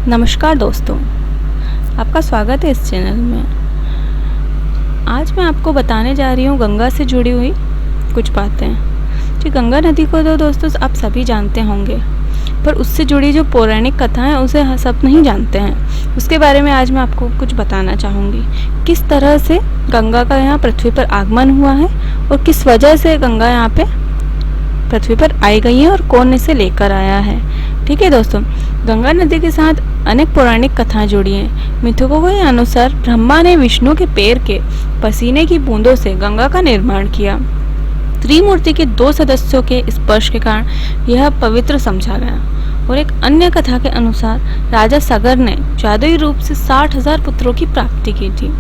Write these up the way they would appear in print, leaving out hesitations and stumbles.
नमस्कार दोस्तों, आपका स्वागत है इस चैनल में। आज मैं आपको बताने जा रही हूँ गंगा से जुड़ी हुई कुछ बातें। जी, गंगा नदी को तो दोस्तों आप सभी जानते होंगे, पर उससे जुड़ी जो पौराणिक कथा है उसे सब नहीं जानते हैं। उसके बारे में आज मैं आपको कुछ बताना चाहूँगी। किस तरह से गंगा का यहाँ पृथ्वी पर आगमन हुआ है और किस वजह से गंगा यहाँ पे पृथ्वी पर आई गई है और कौन इसे लेकर आया है। ठीक है दोस्तों, गंगा नदी के साथ अनेक पौराणिक कथाएं जुड़ी हैं। मिथकों के अनुसार ब्रह्मा ने विष्णु के पैर के पसीने की बूंदों से गंगा का निर्माण किया। त्रिमूर्ति के 2 सदस्यों के स्पर्श के कारण यह पवित्र समझा गया। और एक अन्य कथा के अनुसार राजा सगर ने जादुई रूप से 60,000 पुत्रों की प्राप्ति की थी।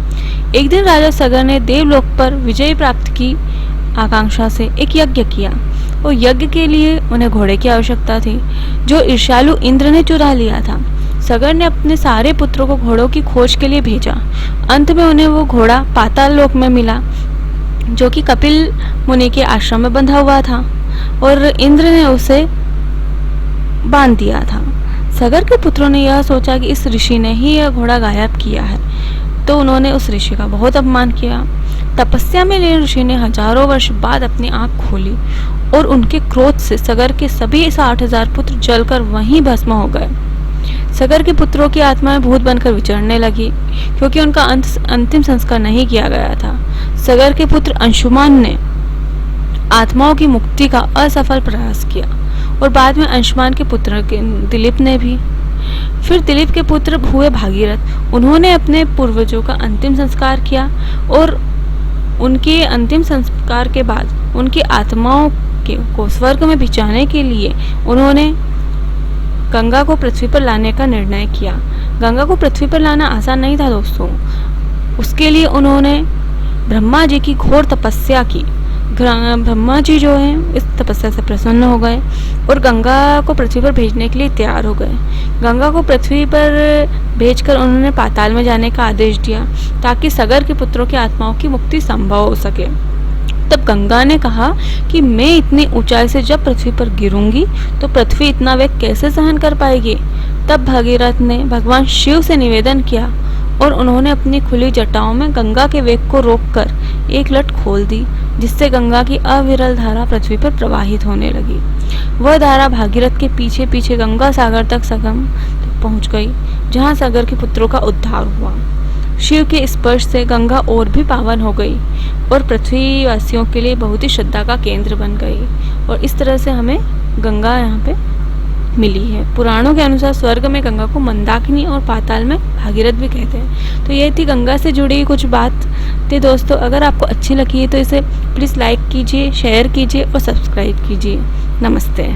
एक दिन राजा सगर ने देवलोक पर विजय प्राप्त की आकांक्षा से एक यज्ञ किया और यज्ञ के लिए उन्हें घोड़े की आवश्यकता थी, जो ईर्ष्यालु इंद्र ने चुरा लिया था। सगर ने अपने सारे पुत्रों को घोड़ों की खोज के लिए भेजा। अंत में उन्हें वो घोड़ा पाताल लोक में मिला, जो कि कपिल मुनि के आश्रम में बंधा हुआ था और इंद्र ने उसे बांध दिया था। सगर के पुत्रों ने यह सोचा कि इस ऋषि ने ही यह घोड़ा गायब किया है, तो उन्होंने उस ऋषि का बहुत अपमान किया। तपस्या में लीन ऋषि ने हजारों वर्ष बाद अपनी आंख खोली और उनके क्रोध से सगर के सभी 60,000 पुत्र जलकर वहीं भस्म हो गए। सगर के पुत्रों की आत्माएं भूत बनकर विचरने लगी, क्योंकि उनका अंतिम संस्कार नहीं किया गया था। सगर के पुत्र अंशुमान ने आत्माओं की मुक्ति का असफल प्रयास किया और बाद में अंशुमान के पुत्र दिलीप ने भी। फिर दिलीप के पुत्र हुए भागीरथ। उन्होंने अपने पूर्वजों का अंतिम संस्कार किया और उनके अंतिम संस्कार के बाद उनकी आत्माओं को स्वर्ग में भिजाने के लिए उन्होंने गंगा को पृथ्वी पर लाने का निर्णय किया। गंगा को पृथ्वी पर लाना आसान नहीं था दोस्तों। उसके लिए उन्होंने ब्रह्मा जी की घोर तपस्या की। ब्रह्मा जी जो है इस तपस्या से प्रसन्न हो गए और गंगा को पृथ्वी पर भेजने के लिए तैयार हो गए। गंगा को पृथ्वी पर भेजकर उन्होंने पाताल में जाने का आदेश दिया, ताकि सगर के पुत्रों की आत्माओं की मुक्ति संभव हो सके। तब गंगा ने कहा कि मैं इतनी ऊंचाई से जब पृथ्वी पर गिरूंगी तो पृथ्वी इतना वेग कैसे सहन कर पाएगी। तब भागीरथ ने भगवान शिव से निवेदन किया और उन्होंने अपनी खुली जटाओं में गंगा के वेग को रोककर एक लट खोल दी, जिससे गंगा की अविरल धारा पृथ्वी पर प्रवाहित होने लगी। वह धारा भागीरथ के पीछे पीछे गंगा सागर तक संगम पहुंच गई, जहां सागर के पुत्रों का उद्धार हुआ। शिव के स्पर्श से गंगा और भी पावन हो गई और पृथ्वी वासियों के लिए बहुत ही श्रद्धा का केंद्र बन गई। और इस तरह से हमें गंगा यहाँ पे मिली है। पुराणों के अनुसार स्वर्ग में गंगा को मंदाकिनी और पाताल में भागीरथ भी कहते हैं। तो ये थी गंगा से जुड़ी कुछ बात थी दोस्तों। अगर आपको अच्छी लगी है तो इसे प्लीज़ लाइक कीजिए, शेयर कीजिए और सब्सक्राइब कीजिए। नमस्ते।